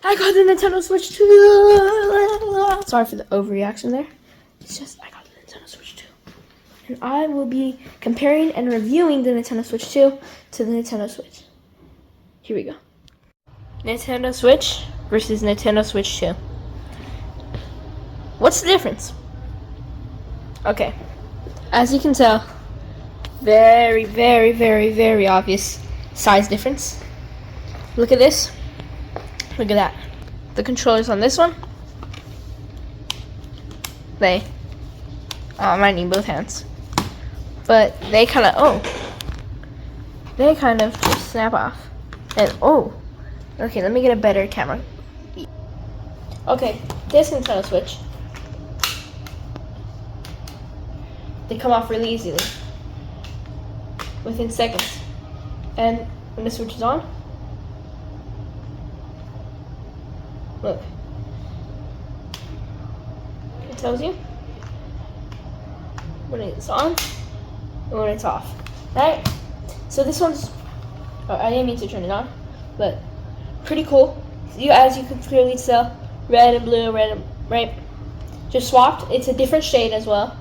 I got the Nintendo Switch 2. Sorry for the overreaction there. It's just I got the Nintendo Switch 2. And I will be comparing and reviewing the Nintendo Switch 2 to the Nintendo Switch. Here we go. Nintendo Switch versus Nintendo Switch 2. What's the difference? Okay. As you can tell, very, very, very, very obvious size difference. Look at this. Look at that. The controllers on this one, I might need both hands. But they kind of just snap off. And okay, let me get a better camera. Okay, this Nintendo Switch, they come off really easily, within seconds. And when the switch is on, look, it tells you when it's on and when it's off, right? So this one's, I didn't mean to turn it on, but pretty cool. As you can clearly tell, red and blue, right? Just swapped. It's a different shade as well.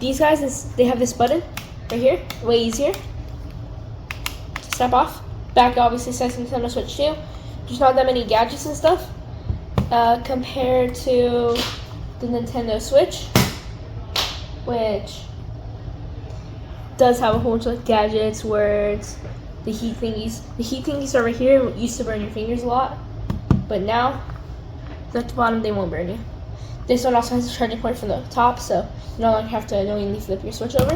These guys, they have this button right here, way easier to snap off. Back obviously says Nintendo Switch 2. There's not that many gadgets and stuff compared to the Nintendo Switch, which does have a whole bunch of gadgets, words, the heat thingies. The heat thingies over here used to burn your fingers a lot, but now at the bottom they won't burn you. This one also has a charging port from the top, so you no longer have to annoyingly flip your Switch over.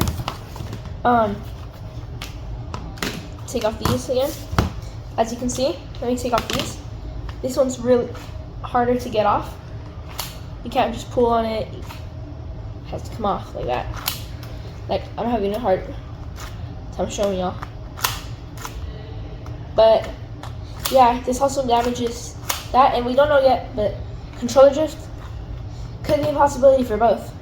Take off these again. As you can see, let me take off these. This one's really harder to get off. You can't just pull on it. It has to come off like that. Like, I'm having a hard time showing y'all. But yeah, this also damages that, and we don't know yet, but controller drift could be a possibility for both.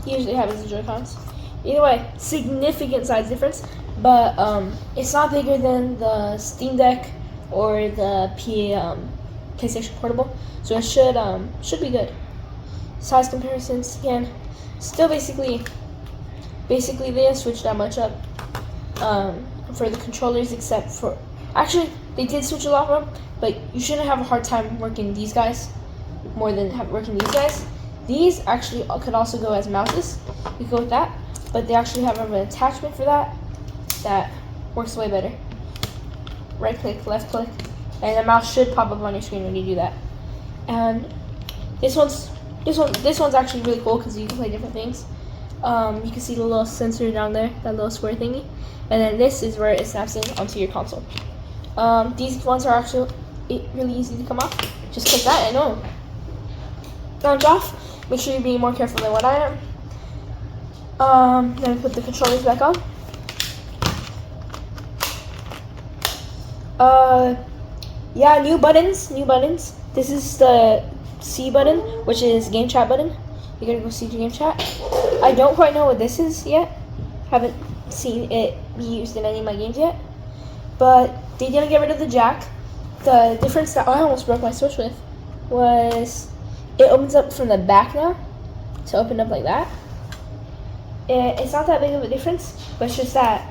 Usually happens in Joy-Cons. Either way, significant size difference, but it's not bigger than the Steam Deck or the PlayStation Portable, so it should be good. Size comparisons again, still basically they didn't switch that much up for the controllers, except for actually they did switch a lot from, but you shouldn't have a hard time working these guys more than working these guys. These actually could also go as mouses. You could go with that, but they actually have an attachment for that works way better. Right click, left click, and the mouse should pop up on your screen when you do that. And this one's actually really cool because you can play different things. You can see the little sensor down there, that little square thingy, and then this is where it snaps in onto your console. These ones are actually really easy to come off. Just click that and bounce off. Make sure you're being more careful than what I am. Then we put the controllers back on. Yeah, new buttons. This is the C button, which is game chat button. You're gonna go see your game chat. I don't quite know what this is yet. Haven't seen it be used in any of my games yet. But they didn't get rid of the jack. The difference that I almost broke my Switch with was it opens up from the back now, to open up like that. It's not that big of a difference, but it's just that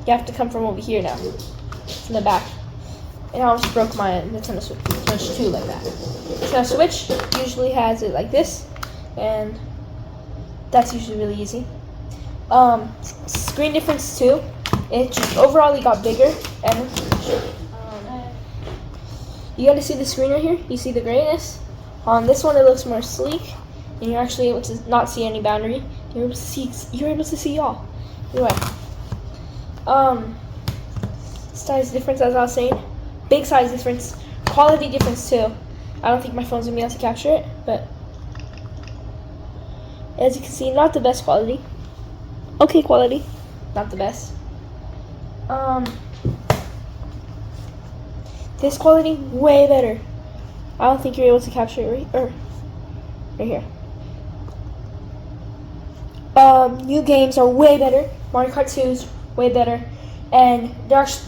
you have to come from over here now, from the back. And I almost broke my Nintendo Switch 2 like that. So Switch usually has it like this, and that's usually really easy. Screen difference too. It just overall got bigger, and you got to see the screen right here. You see the grayness. On this one, it looks more sleek, and you're actually able to not see any boundary. You're able to see y'all. Anyway, size difference, as I was saying, big size difference, quality difference too. I don't think my phone's gonna be able to capture it, but as you can see, not the best quality. Okay quality, not the best. This quality, way better. I don't think you're able to capture it right here. New games are way better. Mario Kart 2 is way better. And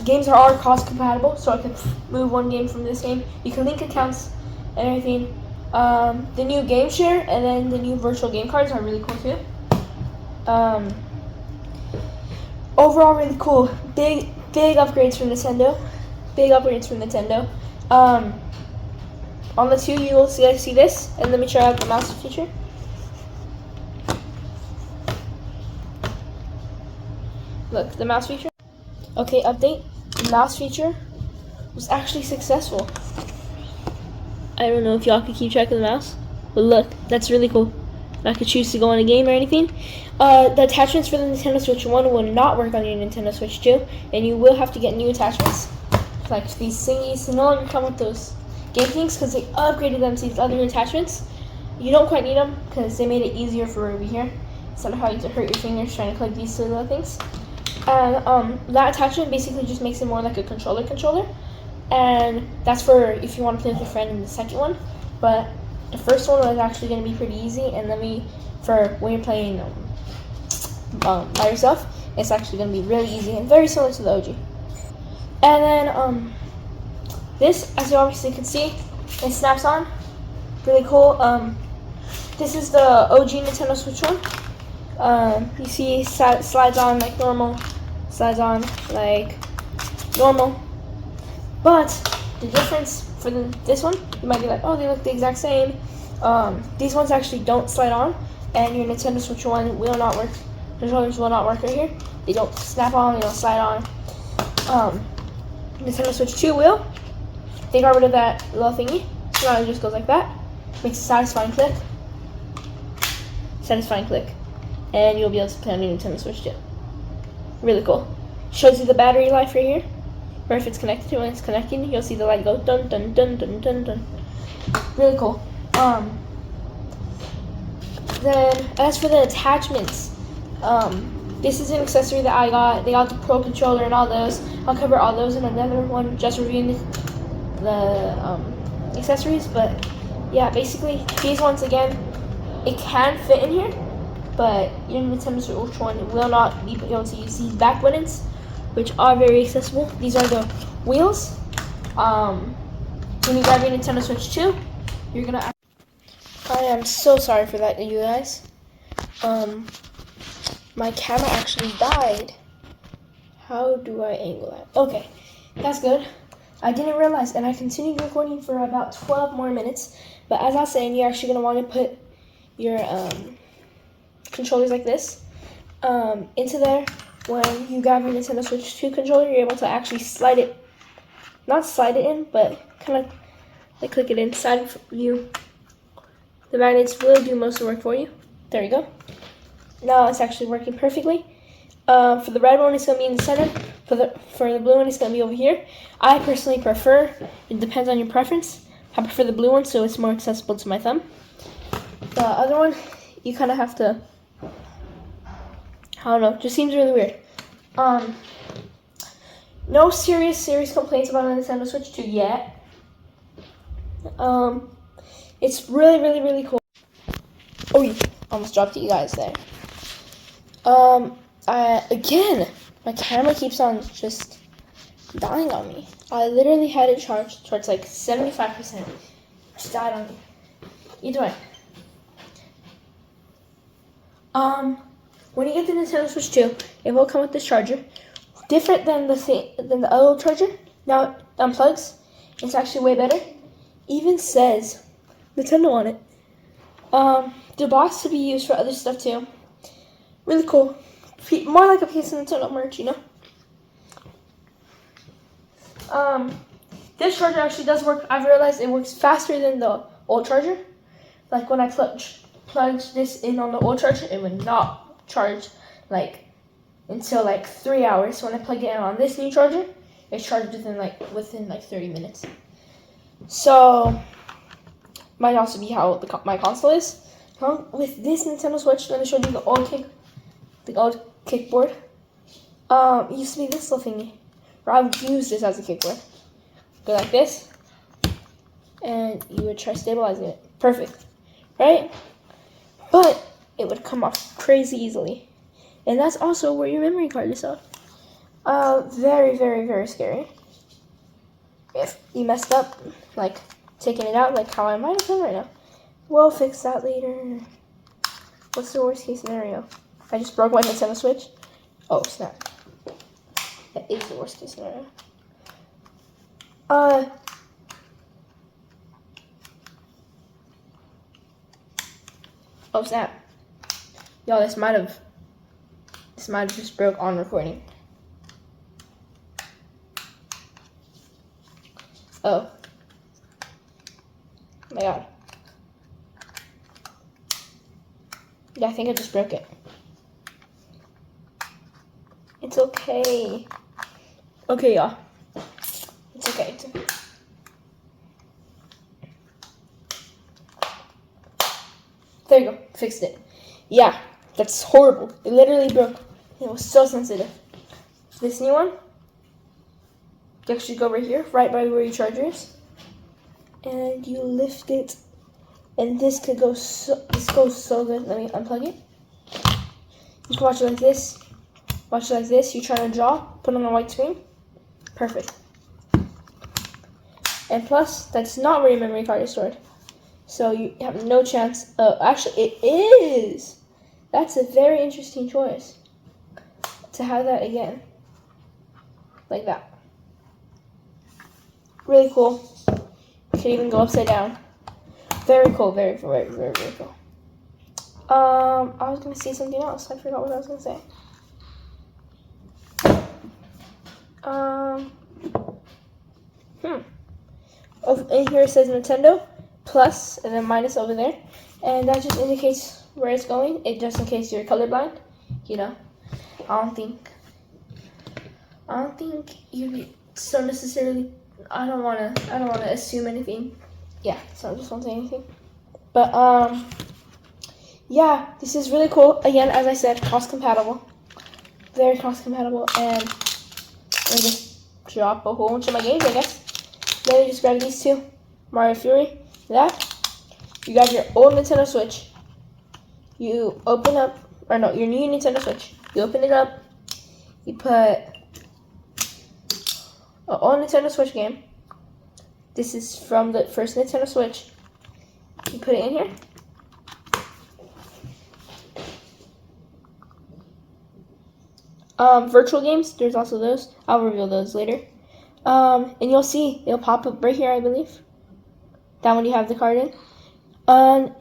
games are cross compatible, so I can move one game from this game. You can link accounts and everything. The new game share and then the new virtual game cards are really cool too. Overall, really cool. Big upgrades from Nintendo. Big upgrades from Nintendo. On the 2, you will see this, and let me try out the mouse feature. Look, the mouse feature. Okay, update. The mouse feature was actually successful. I don't know if y'all could keep track of the mouse, but look, that's really cool. I could choose to go on a game or anything. The attachments for the Nintendo Switch 1 will not work on your Nintendo Switch 2, and you will have to get new attachments. Like these thingies no longer come with those game things because they upgraded them to these other attachments. You don't quite need them because they made it easier for over here instead of having to hurt your fingers trying to collect these little things. And that attachment basically just makes it more like a controller. And that's for if you want to play with your friend in the second one. But the first one was actually going to be pretty easy, and then for when you're playing by yourself, it's actually going to be really easy and very similar to the OG. And then this, as you obviously can see, it snaps on. Really cool. This is the OG Nintendo Switch one. You see, slides on like normal, slides on like normal. But the difference for this one, you might be like, oh, they look the exact same. These ones actually don't slide on, and your Nintendo Switch 1 will not work. Controllers will not work right here. They don't snap on, they don't slide on. Nintendo Switch 2 will. They got rid of that little thingy. So now it just goes like that. Makes a satisfying click. And you'll be able to play on your Nintendo Switch 2. Really cool. Shows you the battery life right here. Or if it's connected to when it's connecting, you'll see the light go dun dun dun dun dun dun. Really cool. Then as for the attachments, this is an accessory that I got. They got the Pro Controller and all those. I'll cover all those in another one, just reviewing the accessories. But yeah, basically these ones again, it can fit in here, but your Nintendo Switch 1 will not be able to use these back buttons, which are very accessible. These are the wheels. When you grab your Nintendo Switch 2, you're gonna. I am so sorry for that, you guys. My camera actually died. How do I angle that? Okay, that's good. I didn't realize, and I continued recording for about 12 more minutes. But as I was saying, you're actually gonna want to put your controllers like this into there. When you grab your Nintendo Switch 2 controller, you're able to actually slide it, not slide it in, but kind of like click it inside you. The magnets will do most of the work for you. There you go. Now it's actually working perfectly. For the red one, it's going to be in the center. For the blue one, it's going to be over here. I personally prefer, it depends on your preference, I prefer the blue one so it's more accessible to my thumb. The other one, you kind of have to, I don't know, just seems really weird. No serious complaints about the Nintendo Switch 2 yet. It's really cool. Oh, yeah, almost dropped you guys there. Again, my camera keeps on just dying on me. I literally had it charged towards like 75%. Just died on me. Either way. When you get the Nintendo Switch 2, it will come with this charger. Different than the old charger. Now it unplugs. It's actually way better. Even says Nintendo on it. The box to be used for other stuff too. Really cool. More like a piece of Nintendo merch, you know. This charger actually does work. I've realized it works faster than the old charger. Like when I plugged this in on the old charger, it would not charge like until like 3 hours. When I plug it in on this new charger, it charged within like 30 minutes. So might also be how my console is. With this Nintendo Switch, let me show you the old kickboard. It used to be this little thingy, where I would use this as a kickboard. Go like this, and you would try stabilizing it. Perfect, right? But it would come off crazy easily. And that's also where your memory card is off. Very, very, very scary. If you messed up, like taking it out, like how I might have done right now. We'll fix that later. What's the worst case scenario? I just broke my Nintendo Switch. Oh snap! That is the worst case scenario. Oh snap! Y'all, this might have just broke on recording. Oh my god. Yeah, I think I just broke it. It's okay. Okay, y'all. It's okay. It's okay. There you go. Fixed it. Yeah, that's horrible. It literally broke. It was so sensitive. This new one, you actually go right here, right by where your charger is, and you lift it, and this could go this goes so good. Let me unplug it. You can watch it like this. Watch it like this. You try to draw, put on a white screen. Perfect. And plus, that's not where your memory card is stored. So you have no chance of, actually it is. That's a very interesting choice. To have that again. Like that. Really cool. You can even go upside down. Very cool, very, very, very, very cool. I was gonna say something else. I forgot what I was gonna say. In here it says Nintendo plus and then minus over there, and that just indicates where it's going. It just in case you're colorblind, you know. I don't think you so necessarily. I don't wanna assume anything. Yeah, so I just won't say anything. But yeah, this is really cool. Again, as I said, cross compatible, very cross compatible, and let me just drop a whole bunch of my games, I guess. Let me just grab these two, Mario Fury. That you got your old Nintendo Switch. You open up, or no, your new Nintendo Switch. You open it up. You put an old Nintendo Switch game. This is from the first Nintendo Switch. You put it in here. Virtual games, there's also those. I'll reveal those later. And you'll see, it'll pop up right here, I believe. That one you have the card in.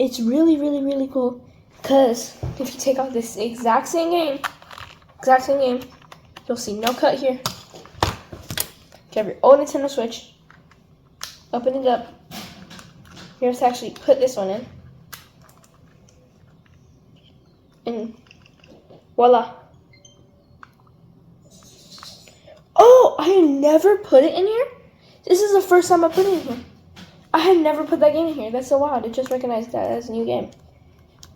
It's really, really, really cool. Because if you take out this exact same game, you'll see no cut here. You have your old Nintendo Switch. Open it up. You're going to actually put this one in. And voila. Oh, I had never put it in here? This is the first time I put it in here. I had never put that game in here. That's so wild. It just recognized that as a new game.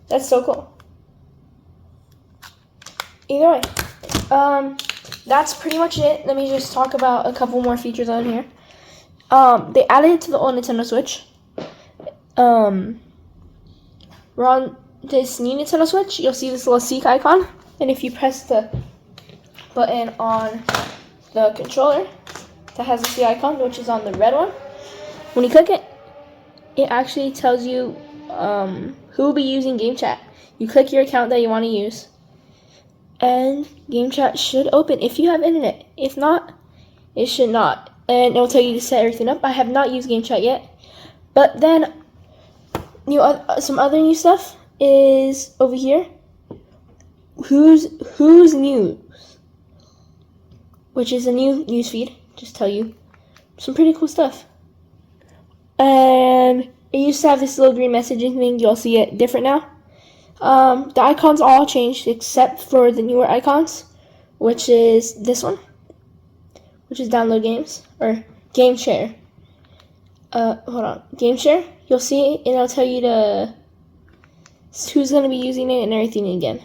That's so cool. Either way, that's pretty much it. Let me just talk about a couple more features on here. They added it to the old Nintendo Switch. We're on this new Nintendo Switch. You'll see this little seek icon. And if you press the button on the controller that has the C icon, which is on the red one, when you click it, it actually tells you who will be using Game Chat. You click your account that you want to use, and Game Chat should open if you have internet. If not, it should not. And it will tell you to set everything up. I have not used Game Chat yet, but then some other new stuff is over here. Who's News, which is a new news feed. Just tell you some pretty cool stuff. And it used to have this little green messaging thing. You'll see it different now. The icons all changed except for the newer icons, which is this one, which is download games or game share. Hold on, game share. You'll see it, and it'll tell you who's going to be using it and everything again.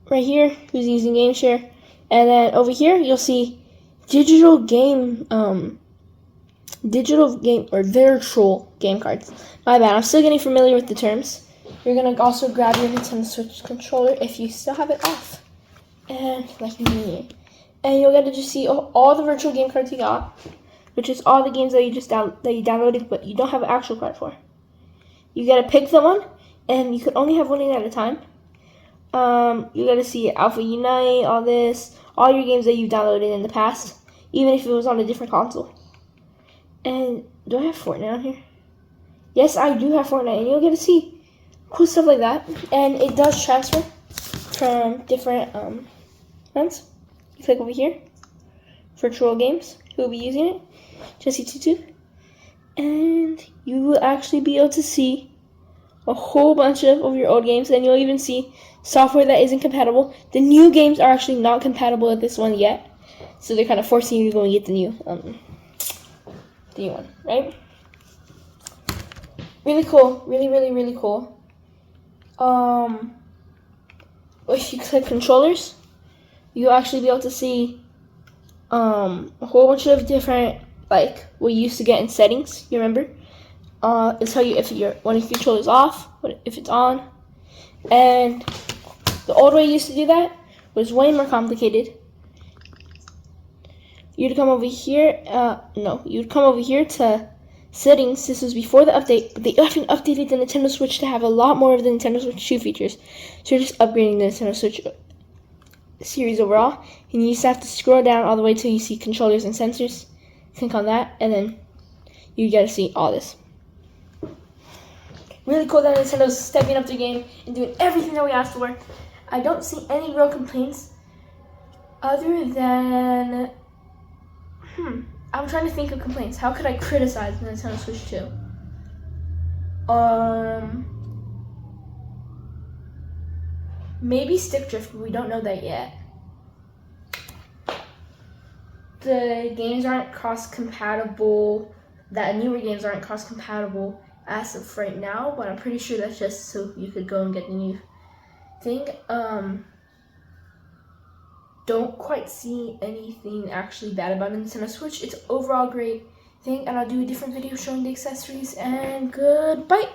Right here, who's using game share, and then over here you'll see digital game or virtual game cards. My bad, I'm still getting familiar with the terms. You're gonna also grab your Nintendo Switch controller if you still have it off. and like me. And you'll get to just see all the virtual game cards you got, which is all the games that you downloaded, but you don't have an actual card for. You gotta pick someone, and you can only have one in at a time. You gotta see Alpha Unite, all your games that you've downloaded in the past, even if it was on a different console. And do I have Fortnite on here? Yes, I do have Fortnite, and you'll get to see cool stuff like that. And it does transfer from different ones. You click over here, virtual games. Who will be using it? Jesse22. And you will actually be able to see a whole bunch of your old games, and you'll even see software that isn't compatible. The new games are actually not compatible with this one yet, so they're kind of forcing you to go and get the new one, right? Really cool, really cool. If you click controllers, you'll actually be able to see a whole bunch of different, like what you used to get in settings. You remember? It'll tell you if one of your controllers off, if it's on. And the old way you used to do that was way more complicated. You'd come over here. You'd come over here to settings. This was before the update, but they even updated the Nintendo Switch to have a lot more of the Nintendo Switch 2 features. So you're just upgrading the Nintendo Switch series overall, and you just have to scroll down all the way till you see controllers and sensors. Click on that, and then you get to see all this. Really cool that Nintendo's stepping up their game and doing everything that we asked for. I don't see any real complaints other than I'm trying to think of complaints. How could I criticize the Nintendo Switch 2? Maybe stick drift, but we don't know that yet. The games aren't cross-compatible. That newer games aren't cross-compatible as of right now, but I'm pretty sure that's just so you could go and get the new thing. Don't quite see anything actually bad about the Nintendo Switch. It's overall great thing, and I'll do a different video showing the accessories, and goodbye.